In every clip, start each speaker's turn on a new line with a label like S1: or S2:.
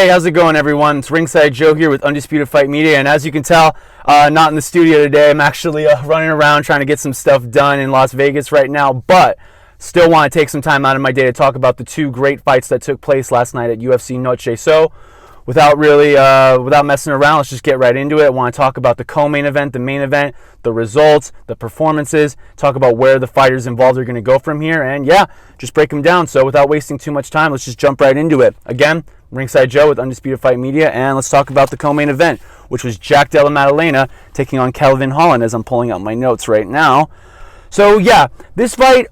S1: Hey, how's it going, everyone? It's Ringside Joe here with Undisputed Fight Media, and as you can tell, not in the studio today. I'm actually running around trying to get some stuff done in Las Vegas right now, but still want to take some time out of my day to talk about the two great fights that took place last night at UFC Noche. So, without messing around, let's just get right into it. I want to talk about the co-main event, the main event, the results, the performances, talk about where the fighters involved are going to go from here, and yeah, just break them down. So without wasting too much time, let's just jump right into it. Again, Ringside Joe with Undisputed Fight Media, and let's talk about the co-main event, which was Jack Della Maddalena taking on Kevin Holland, as I'm pulling out my notes right now. So yeah, this fight,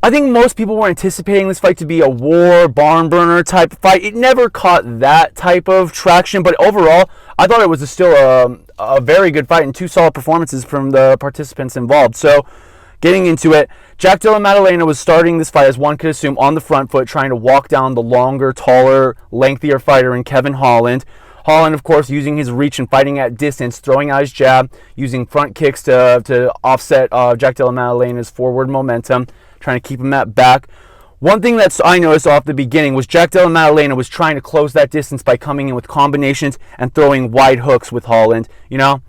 S1: I think most people were anticipating this fight to be a war, barn burner type fight. It never caught that type of traction, but overall, I thought it was still a very good fight and two solid performances from the participants involved. So, getting into it, Jack Della Maddalena was starting this fight, as one could assume, on the front foot, trying to walk down the longer, taller, lengthier fighter in Kevin Holland. Holland, of course, using his reach and fighting at distance, throwing out his jab, using front kicks to offset Jack Della Maddalena's forward momentum, trying to keep him at back. One thing that I noticed off the beginning was Jack Della Maddalena was trying to close that distance by coming in with combinations and throwing wide hooks with Holland. You know,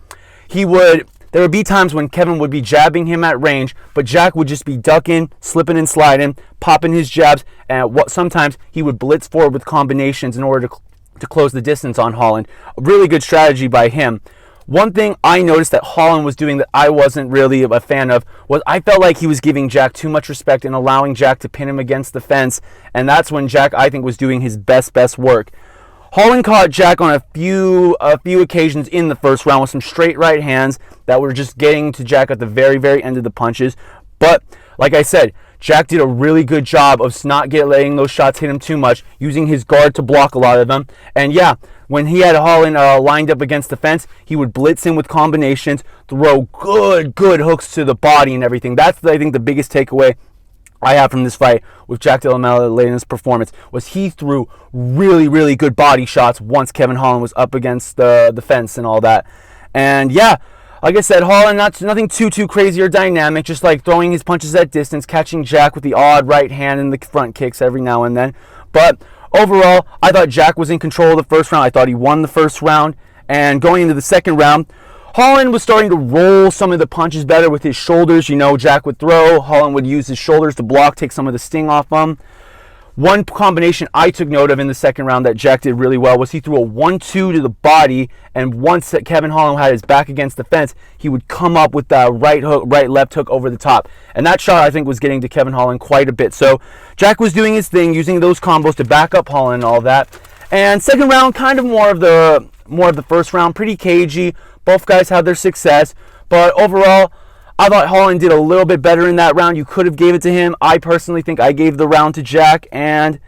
S1: there would be times when Kevin would be jabbing him at range, but Jack would just be ducking, slipping and sliding, popping his jabs, and sometimes he would blitz forward with combinations in order to close the distance on Holland. A really good strategy by him. One thing I noticed that Holland was doing that I wasn't really a fan of was I felt like he was giving Jack too much respect and allowing Jack to pin him against the fence, and that's when Jack, I think, was doing his best work. Holland caught Jack on a few occasions in the first round with some straight right hands that were just getting to Jack at the very end of the punches. But like I said, Jack did a really good job of not letting those shots hit him too much, using his guard to block a lot of them. And yeah, when he had Holland lined up against the fence, he would blitz in with combinations, throw good hooks to the body and everything. That's, I think, the biggest takeaway I have from this fight with Jack Della Maddalena's performance was he threw really good body shots once Kevin Holland was up against the fence and all that. And yeah, like I said, Holland, nothing too crazy or dynamic, just like throwing his punches at distance, catching Jack with the odd right hand and the front kicks every now and then. But overall, I thought Jack was in control of the first round. I thought he won the first round. And going into the second round, Holland was starting to roll some of the punches better with his shoulders. You know, Jack would throw, Holland would use his shoulders to block, take some of the sting off him. One combination I took note of in the second round that Jack did really well was he threw a 1-2 to the body, and once that Kevin Holland had his back against the fence, he would come up with that right-left hook over the top. And that shot, I think, was getting to Kevin Holland quite a bit. So Jack was doing his thing, using those combos to back up Holland and all that. And second round, kind of more of the first round, pretty cagey. Both guys had their success, but overall, I thought Holland did a little bit better in that round. You could have gave it to him. I personally think I gave the round to Jack, and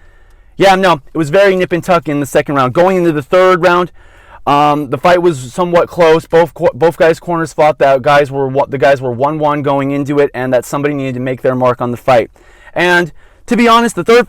S1: yeah, no, it was very nip and tuck in the second round. Going into the third round, the fight was somewhat close. Both guys' corners fought that the guys were 1-1 going into it, and that somebody needed to make their mark on the fight. And to be honest, the third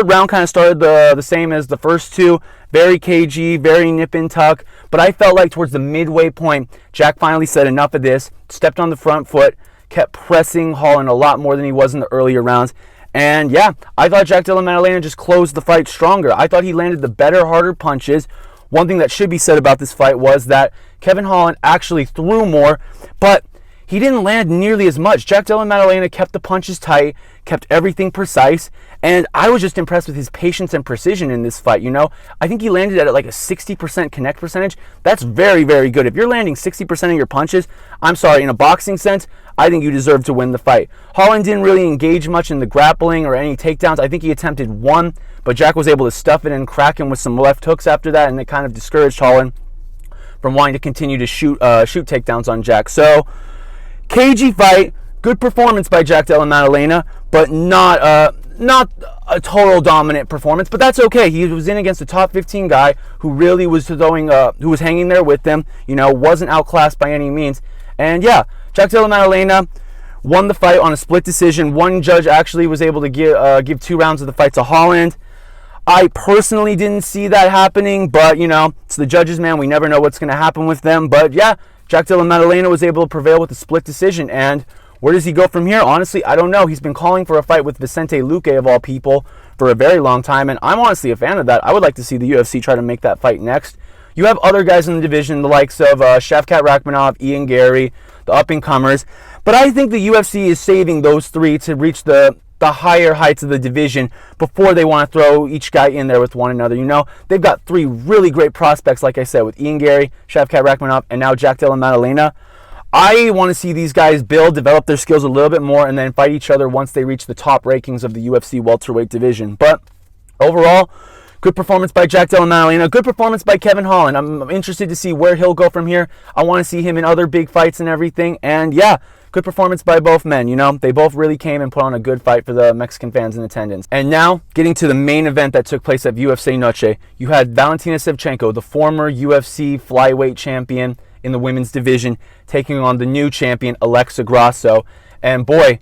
S1: round kind of started the same as the first two. Very cagey, very nip and tuck. But I felt like towards the midway point, Jack finally said enough of this, stepped on the front foot, kept pressing Holland a lot more than he was in the earlier rounds. And yeah, I thought Jack Della Maddalena just closed the fight stronger. I thought he landed the better, harder punches. One thing that should be said about this fight was that Kevin Holland actually threw more, but he didn't land nearly as much. Jack Della Maddalena kept the punches tight, kept everything precise, and I was just impressed with his patience and precision in this fight. You know, I think he landed at like a 60% connect percentage. That's very good. If you're landing 60% of your punches, I'm sorry, in a boxing sense, I think you deserve to win the fight. Holland didn't really engage much in the grappling or any takedowns. I think he attempted one, but Jack was able to stuff it and crack him with some left hooks after that, and it kind of discouraged Holland from wanting to continue to shoot takedowns on Jack. So, cagey fight, good performance by Jack Della Maddalena, but not a total dominant performance. But that's okay. He was in against a top 15 guy who really was who was hanging there with them. You know, wasn't outclassed by any means. And yeah, Jack Della Maddalena won the fight on a split decision. One judge actually was able to give 2 rounds of the fight to Holland. I personally didn't see that happening, but you know, it's the judges, man. We never know what's going to happen with them. But yeah, Jack Della Maddalena was able to prevail with a split decision, and Where does he go from here? Honestly, I don't know. He's been calling for a fight with Vicente Luque, of all people, for a very long time, and I'm honestly a fan of that. I would like to see the UFC try to make that fight next. You have other guys in the division, the likes of Shavkat Rakhmonov, Ian Gary, the up-and-comers, but I think the UFC is saving those three to reach the higher heights of the division before they want to throw each guy in there with one another. You know, they've got three really great prospects, like I said, with Ian Gary, Shavkat Rakhmonov, and now Jack Della Maddalena. I want to see these guys build, develop their skills a little bit more, and then fight each other once they reach the top rankings of the UFC welterweight division. But overall, good performance by Jack Della Maddalena. Good performance by Kevin Holland. I'm interested to see where he'll go from here. I want to see him in other big fights and everything. And yeah, good performance by both men. You know, they both really came and put on a good fight for the Mexican fans in attendance. And now, getting to the main event that took place at UFC Noche, you had Valentina Shevchenko, the former UFC flyweight champion in the women's division, taking on the new champion, Alexa Grasso. And boy,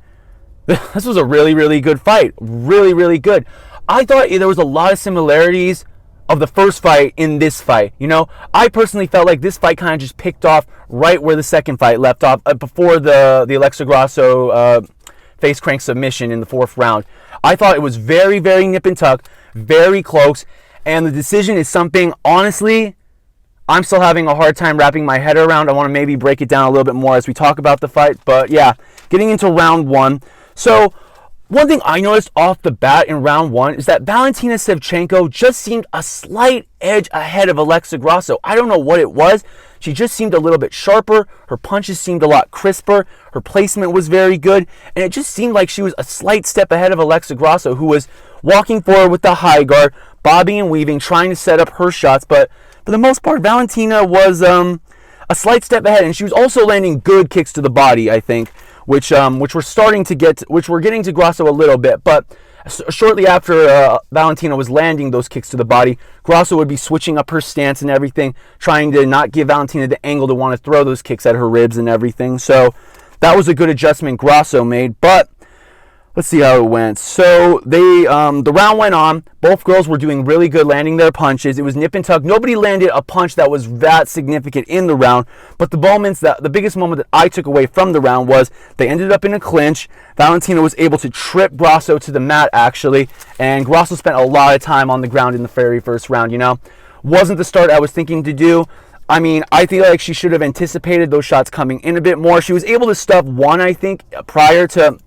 S1: this was a really, really good fight. Really, really good. I thought there was a lot of similarities of the first fight in this fight. You know, I personally felt like this fight kind of just picked off right where the second fight left off, before the Alexa Grasso face crank submission in the 4th round. I thought it was very, very nip and tuck, very close, and the decision is something, honestly, I'm still having a hard time wrapping my head around. I want to maybe break it down a little bit more as we talk about the fight. But yeah, getting into round 1. So one thing I noticed off the bat in round 1 is that Valentina Shevchenko just seemed a slight edge ahead of Alexa Grasso. I don't know what it was. She just seemed a little bit sharper. Her punches seemed a lot crisper. Her placement was very good. And it just seemed like she was a slight step ahead of Alexa Grasso, who was walking forward with the high guard, bobbing and weaving, trying to set up her shots. But for the most part, Valentina was a slight step ahead, and she was also landing good kicks to the body, I think, which we're getting to Grasso a little bit. But shortly after Valentina was landing those kicks to the body, Grasso would be switching up her stance and everything, trying to not give Valentina the angle to want to throw those kicks at her ribs and everything. So that was a good adjustment Grasso made. But let's see how it went. So the round went on. Both girls were doing really good landing their punches. It was nip and tuck. Nobody landed a punch that was that significant in the round. But the biggest moment that I took away from the round was they ended up in a clinch. Valentina was able to trip Grasso to the mat, actually. And Grasso spent a lot of time on the ground in the very first round, you know. Wasn't the start I was thinking to do. I mean, I feel like she should have anticipated those shots coming in a bit more. She was able to stuff one, I think, prior to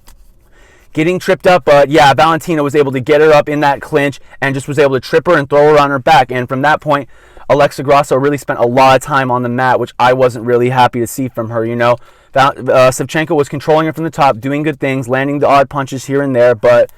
S1: getting tripped up, but yeah, Valentina was able to get her up in that clinch and just was able to trip her and throw her on her back. And from that point, Alexa Grasso really spent a lot of time on the mat, which I wasn't really happy to see from her, you know. Shevchenko was controlling her from the top, doing good things, landing the odd punches here and there, but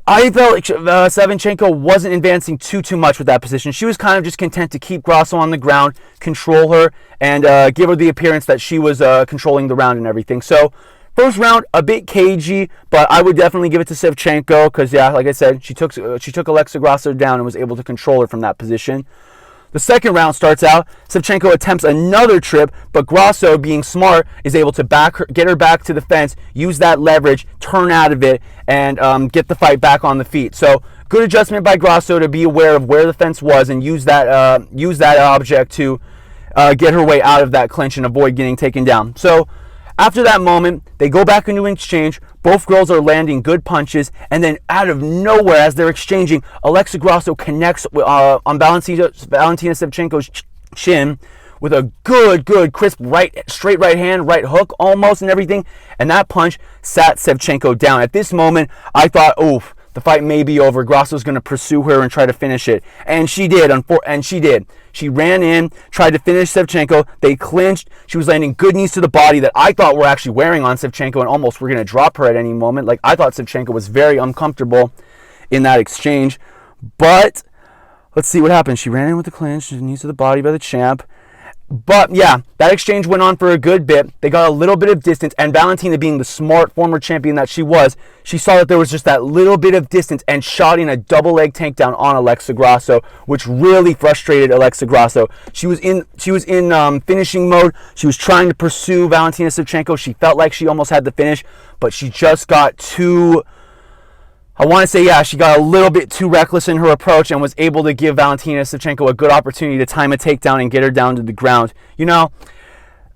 S1: I felt like Shevchenko wasn't advancing too much with that position. She was kind of just content to keep Grasso on the ground, control her, and give her the appearance that she was controlling the round and everything. So first round, a bit cagey, but I would definitely give it to Shevchenko because, yeah, like I said, she took Alexa Grasso down and was able to control her from that position. The second round starts out. Shevchenko attempts another trip, but Grasso, being smart, is able to get her back to the fence, use that leverage, turn out of it, and get the fight back on the feet. So good adjustment by Grasso to be aware of where the fence was and use that object to get her way out of that clinch and avoid getting taken down. So after that moment, they go back into an exchange. Both girls are landing good punches, and then out of nowhere, as they're exchanging, Alexa Grasso connects on Valentina Shevchenko's chin with a good, crisp straight right hand, right hook almost and everything, and that punch sat Shevchenko down. At this moment, I thought, oof, the fight may be over. Grasso's going to pursue her and try to finish it. And she did. She ran in, tried to finish Shevchenko. They clinched. She was landing good knees to the body that I thought were actually wearing on Shevchenko and almost were going to drop her at any moment. Like, I thought Shevchenko was very uncomfortable in that exchange. But let's see what happened. She ran in with the clinch, knees to the body by the champ. But yeah, that exchange went on for a good bit. They got a little bit of distance, and Valentina, being the smart former champion that she was, she saw that there was just that little bit of distance and shot in a double leg takedown on Alexa Grasso, which really frustrated Alexa Grasso. She was in finishing mode. She was trying to pursue Valentina Shevchenko. She felt like she almost had the finish, but she just got too, I want to say, yeah, she got a little bit too reckless in her approach and was able to give Valentina Shevchenko a good opportunity to time a takedown and get her down to the ground. You know,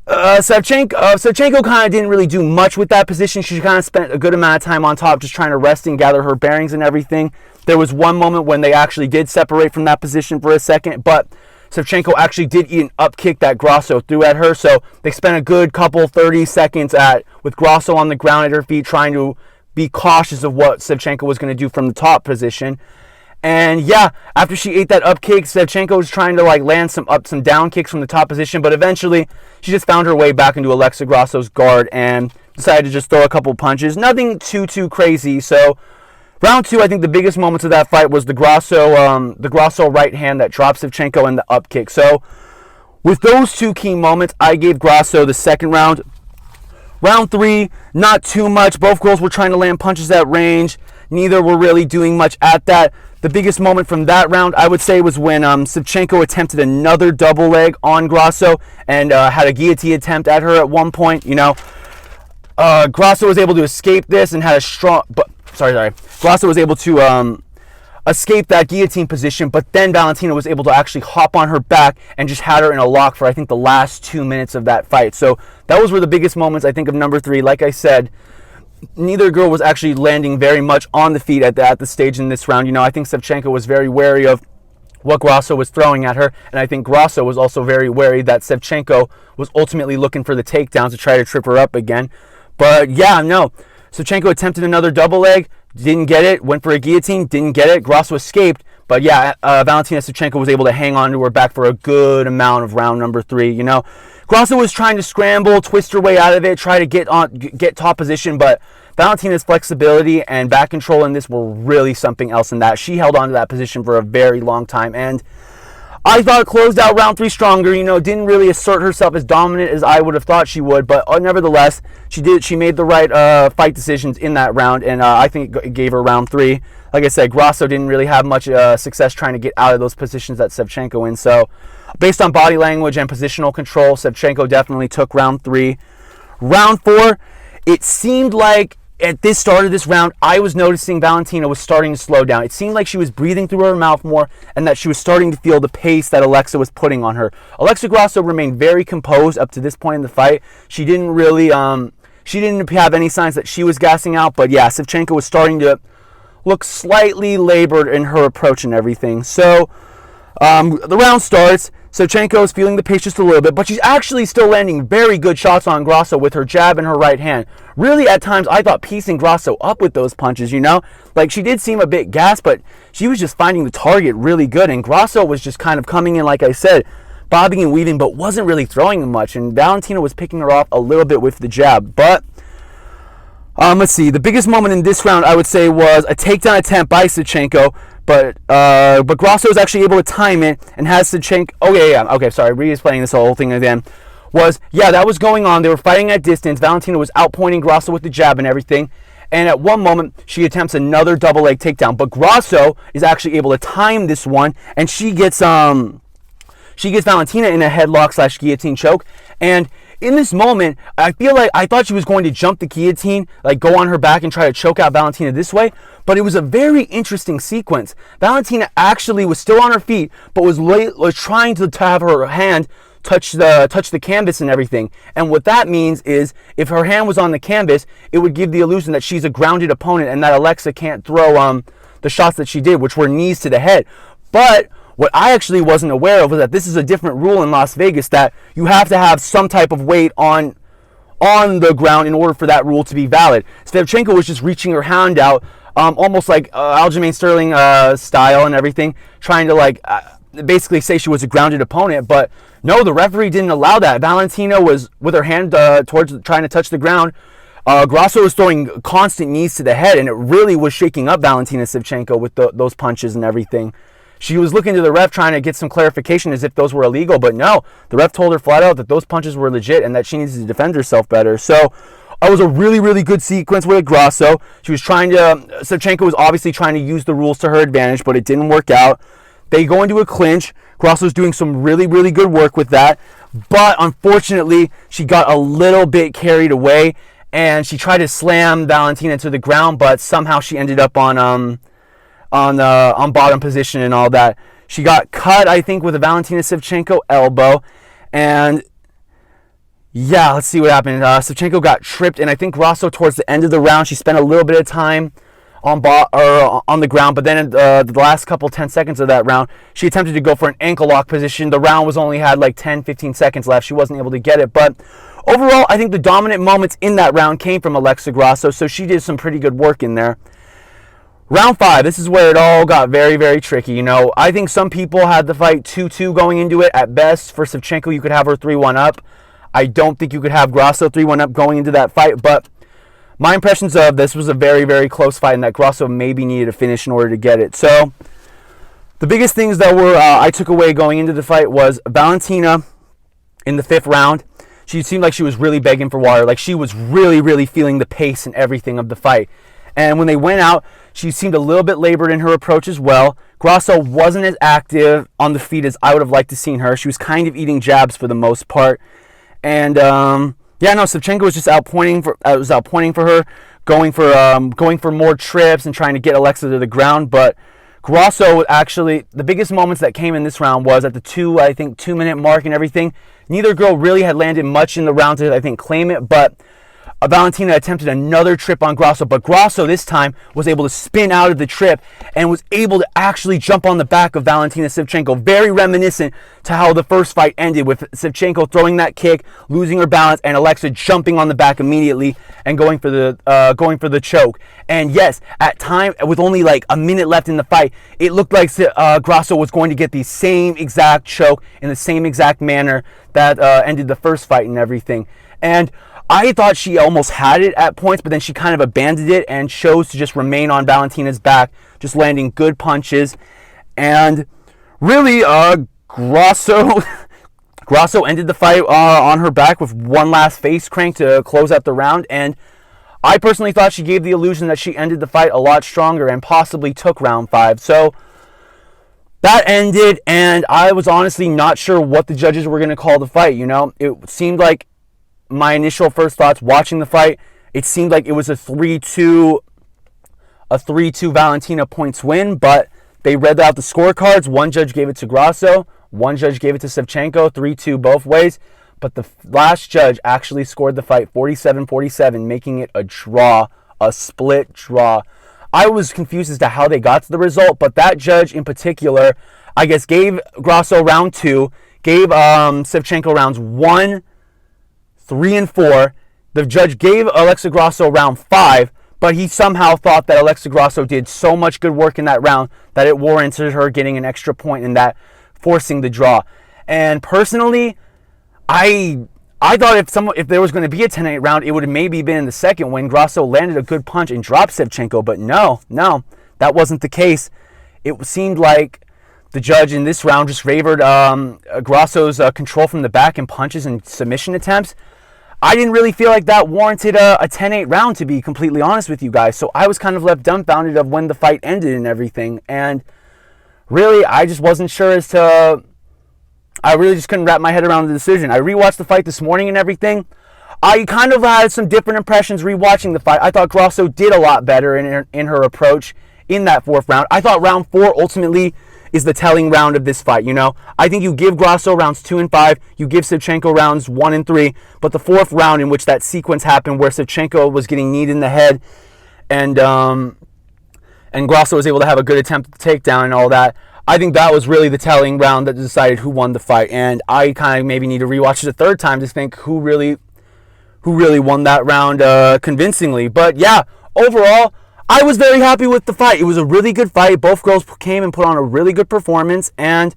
S1: Shevchenko kind of didn't really do much with that position. She kind of spent a good amount of time on top just trying to rest and gather her bearings and everything. There was one moment when they actually did separate from that position for a second, but Shevchenko actually did eat an up kick that Grasso threw at her, so they spent a good couple 30 seconds with Grasso on the ground at her feet trying to be cautious of what Shevchenko was going to do from the top position. And yeah, after she ate that up kick, Shevchenko was trying to land some down kicks from the top position, but eventually she just found her way back into Alexa Grasso's guard and decided to just throw a couple punches. Nothing too crazy. So round 2, I think the biggest moments of that fight was the Grasso right hand that dropped Shevchenko and the up kick. So with those 2 key moments, I gave Grasso the second round. Round 3, not too much. Both girls were trying to land punches at range. Neither were really doing much at that. The biggest moment from that round, I would say, was when Shevchenko attempted another double leg on Grasso and had a guillotine attempt at her at one point. Grasso was able to escape this and had a strong... Grasso was able to escape that guillotine position, but then Valentina was able to actually hop on her back and just had her in a lock for, I think, the last 2 minutes of that fight. So those were the biggest moments, I think, of number 3. Like I said, neither girl was actually landing very much on the feet at the stage in this round. I think Shevchenko was very wary of what Grasso was throwing at her, and I think Grasso was also very wary that Shevchenko was ultimately looking for the takedowns to try to trip her up again. But yeah, no. Shevchenko attempted another double leg, didn't get it, went for a guillotine, didn't get it. Grasso escaped, but yeah, Valentina Shevchenko was able to hang on to her back for a good amount of round number 3. Grasso was trying to scramble, twist her way out of it, try to get top position, but Valentina's flexibility and back control in this were really something else in that. She held on to that position for a very long time, and I thought it closed out round 3 stronger. Didn't really assert herself as dominant as I would have thought she would, but nevertheless, she made the right fight decisions in that round, and I think it gave her round 3. Like I said, Grasso didn't really have much success trying to get out of those positions that Shevchenko in, so based on body language and positional control, Shevchenko definitely took round 3. Round 4, it seemed like at this start of this round, I was noticing Valentina was starting to slow down. It seemed like she was breathing through her mouth more and that she was starting to feel the pace that Alexa was putting on her. Alexa Grasso remained very composed up to this point in the fight. She didn't really, she didn't have any signs that she was gassing out, but yeah, Shevchenko was starting to look slightly labored in her approach and everything. So the round starts. Shevchenko is feeling the pace just a little bit, but she's actually still landing very good shots on Grasso with her jab and her right hand. Really, at times, I thought piecing Grasso up with those punches, She did seem a bit gassed, but she was just finding the target really good, and Grasso was just kind of coming in, like I said, bobbing and weaving, but wasn't really throwing much, and Valentina was picking her off a little bit with the jab. But let's see, the biggest moment in this round, I would say, was a takedown attempt by Shevchenko, but Grasso was actually able to time it and has Shevchenko... Okay, sorry, re-explaining this whole thing again. That was going on. They were fighting at distance. Valentina was outpointing Grasso with the jab and everything. And at one moment, she attempts another double leg takedown. But Grasso is actually able to time this one, and she gets Valentina in a headlock / guillotine choke. And in this moment, I thought she was going to jump the guillotine, go on her back and try to choke out Valentina this way. But it was a very interesting sequence. Valentina actually was still on her feet, but was trying to have her hand touch the canvas and everything. And what that means is if her hand was on the canvas, it would give the illusion that she's a grounded opponent and that Alexa can't throw the shots that she did, which were knees to the head. But what I actually wasn't aware of was that this is a different rule in Las Vegas, that you have to have some type of weight on the ground in order for that rule to be valid. Shevchenko was just reaching her hand out, almost like Aljamain Sterling style and everything, trying to basically say she was a grounded opponent. But no, the referee didn't allow that. Valentina was with her hand towards trying to touch the ground. Grasso was throwing constant knees to the head, and it really was shaking up Valentina Shevchenko with those punches and everything. She was looking to the ref trying to get some clarification as if those were illegal, but no, the ref told her flat out that those punches were legit and that she needs to defend herself better. So it was a really, really good sequence with Grasso. Shevchenko was obviously trying to use the rules to her advantage, but it didn't work out. They go into a clinch. Grasso's doing some really, really good work with that, but unfortunately, she got a little bit carried away, and she tried to slam Valentina to the ground, but somehow she ended up on bottom position and all that. She got cut, I think, with a Valentina Shevchenko elbow, and Yeah, let's see what happened. Shevchenko got tripped, and I think Grasso towards the end of the round, she spent a little bit of time on the ground, but then in the last couple 10 seconds of that round, she attempted to go for an ankle lock position. The round was only had like 10-15 seconds left. She wasn't able to get it, but overall, I think the dominant moments in that round came from Alexa Grasso, so she did some pretty good work in there. Round 5, this is where it all got very, very tricky. You know, I think some people had the fight 2-2 going into it. At best, for Shevchenko, you could have her 3-1 up. I don't think you could have Grasso 3-1 up going into that fight, but my impressions of this was a very, very close fight, and that Grasso maybe needed a finish in order to get it. So the biggest things that were I took away going into the fight was Valentina in the 5th round. She seemed like she was really begging for water. Like, she was really, really feeling the pace and everything of the fight. And when they went out, she seemed a little bit labored in her approach as well. Grasso wasn't as active on the feet as I would have liked to seen her. She was kind of eating jabs for the most part. And Shevchenko was just outpointing for her, going for more trips and trying to get Alexa to the ground. But Grasso, actually, the biggest moments that came in this round was at the 2-minute mark and everything. Neither girl really had landed much in the round to, I think, claim it, but Valentina attempted another trip on Grasso, but Grasso this time was able to spin out of the trip and was able to actually jump on the back of Valentina Shevchenko. Very reminiscent to how the first fight ended, with Shevchenko throwing that kick, losing her balance, and Alexa jumping on the back immediately and going for the choke. And yes, at time, with only like a minute left in the fight, it looked like Grasso was going to get the same exact choke in the same exact manner that ended the first fight and everything. And I thought she almost had it at points, but then she kind of abandoned it and chose to just remain on Valentina's back, just landing good punches. And really, Grasso ended the fight on her back with one last face crank to close out the round. And I personally thought she gave the illusion that she ended the fight a lot stronger and possibly took round 5. So that ended, and I was honestly not sure what the judges were going to call the fight. You know, it seemed like, my initial first thoughts watching the fight, it seemed like it was a 3-2 Valentina points win, but they read out the scorecards. One judge gave it to Grasso, one judge gave it to Shevchenko, 3-2 both ways, but the last judge actually scored the fight 47-47, making it a draw, a split draw. I was confused as to how they got to the result, but that judge in particular, I guess, gave Grasso round 2, gave Shevchenko rounds 1, 3, and 4. The judge gave Alexa Grasso round 5, but he somehow thought that Alexa Grasso did so much good work in that round that it warranted her getting an extra point in that, forcing the draw. And personally, I thought if there was going to be a 10-8 round, it would have maybe been in the second when Grasso landed a good punch and dropped Shevchenko, but no, that wasn't the case. It seemed like the judge in this round just favored Grasso's control from the back and punches and submission attempts. I didn't really feel like that warranted a 10-8 round, to be completely honest with you guys. So I was kind of left dumbfounded of when the fight ended and everything. And really, I just wasn't sure as to... I really just couldn't wrap my head around the decision. I rewatched the fight this morning and everything. I kind of had some different impressions rewatching the fight. I thought Grasso did a lot better in her approach in that 4th round. I thought round 4 ultimately is the telling round of this fight, you know. I think you give Grasso rounds 2 and 5, you give Shevchenko rounds 1 and 3, but the 4th round in which that sequence happened where Shevchenko was getting kneed in the head and Grasso was able to have a good attempt at the takedown and all that, I think that was really the telling round that decided who won the fight. And I kind of maybe need to rewatch it a 3rd time to think who really won that round convincingly. But yeah, overall, I was very happy with the fight. It was a really good fight. Both girls came and put on a really good performance. And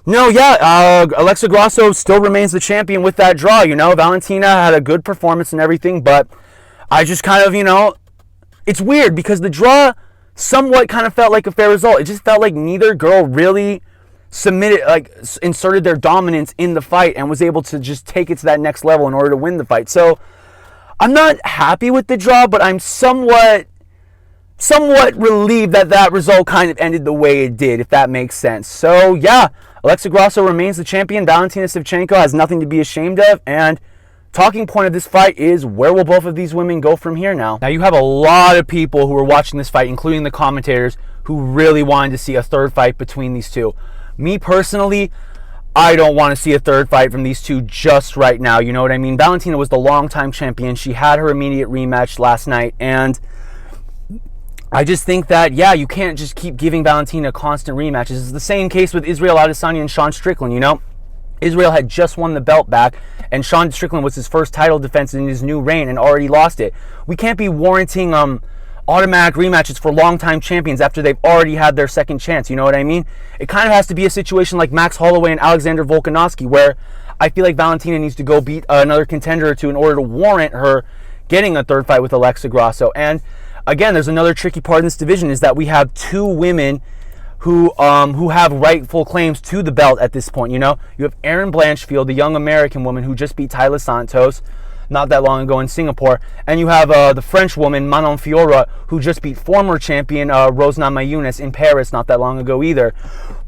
S1: Alexa Grasso still remains the champion with that draw. You know, Valentina had a good performance and everything, but I just kind of, you know, it's weird because the draw somewhat kind of felt like a fair result. It just felt like neither girl really inserted their dominance in the fight and was able to just take it to that next level in order to win the fight. So I'm not happy with the draw, but I'm somewhat relieved that result kind of ended the way it did, if that makes sense. So yeah, Alexa Grasso remains the champion. Valentina Shevchenko has nothing to be ashamed of, and talking point of this fight is, where will both of these women go from here now? Now, you have a lot of people who are watching this fight, including the commentators, who really wanted to see a 3rd fight between these two. Me personally, I don't want to see a third fight from these two just right now. You know what I mean? Valentina was the longtime champion. She had her immediate rematch last night, and I just think that, yeah, you can't just keep giving Valentina constant rematches. It's the same case with Israel Adesanya and Sean Strickland, you know? Israel had just won the belt back, and Sean Strickland was his first title defense in his new reign and already lost it. We can't be warranting automatic rematches for longtime champions after they've already had their second chance. You know what I mean? It kind of has to be a situation like Max Holloway and Alexander Volkanovski, where I feel like Valentina needs to go beat another contender or two in order to warrant her getting a third fight with Alexa Grasso. And again, there's another tricky part in this division, is that we have two women who have rightful claims to the belt at this point. You know, you have Erin Blanchfield, the young American woman who just beat Taila Santos not that long ago in Singapore, and you have the French woman Manon Fiorot, who just beat former champion Rose Namajunas in Paris not that long ago either.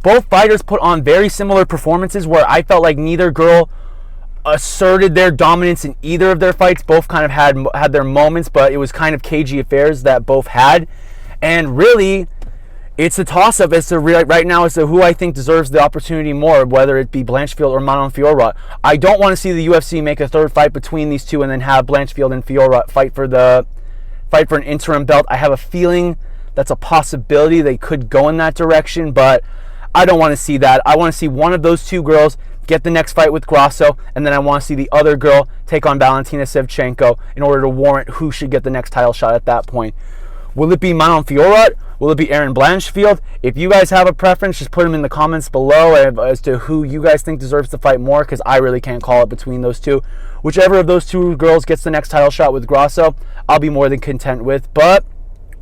S1: Both fighters put on very similar performances where I felt like neither girl asserted their dominance in either of their fights. Both kind of had their moments, but it was kind of cagey affairs that both had. And really, it's a toss-up as to right now as to who I think deserves the opportunity more, whether it be Blanchfield or Manon Fiorot. I don't want to see the UFC make a third fight between these two and then have Blanchfield and Fiorot fight for an interim belt. I have a feeling that's a possibility. They could go in that direction, but I don't want to see that. I want to see one of those two girls get the next fight with Grasso, and then I want to see the other girl take on Valentina Shevchenko in order to warrant who should get the next title shot at that point. Will it be Manon Fiorot? Will it be Erin Blanchfield? If you guys have a preference, just put them in the comments below as to who you guys think deserves to fight more, because I really can't call it between those two. Whichever of those two girls gets the next title shot with Grasso, I'll be more than content with. But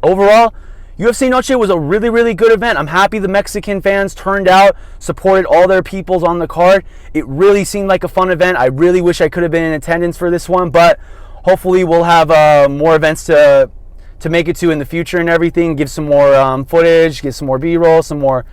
S1: overall, UFC Noche was a really, really good event. I'm happy the Mexican fans turned out, supported all their peoples on the card. It really seemed like a fun event. I really wish I could have been in attendance for this one, but hopefully we'll have more events to make it to in the future and everything, give some more footage, give some more B-roll, some more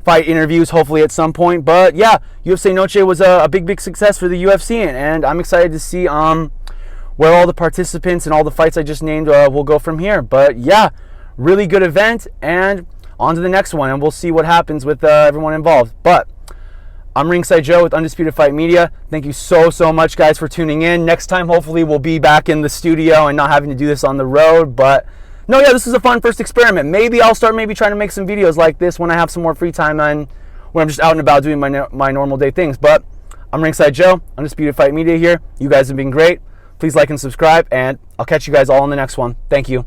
S1: fight interviews hopefully at some point. But yeah, UFC Noche was a big success for the UFC, and I'm excited to see where all the participants and all the fights I just named will go from here. But yeah, really good event, and on to the next one, and we'll see what happens with everyone involved. But I'm Ringside Joe with Undisputed Fight Media. Thank you so much, guys, for tuning in. Next time, hopefully, we'll be back in the studio and not having to do this on the road. But no, yeah, this is a fun first experiment. Maybe I'll start trying to make some videos like this when I have some more free time and when I'm just out and about doing my normal day things. But I'm Ringside Joe, Undisputed Fight Media here. You guys have been great. Please like and subscribe, and I'll catch you guys all in the next one. Thank you.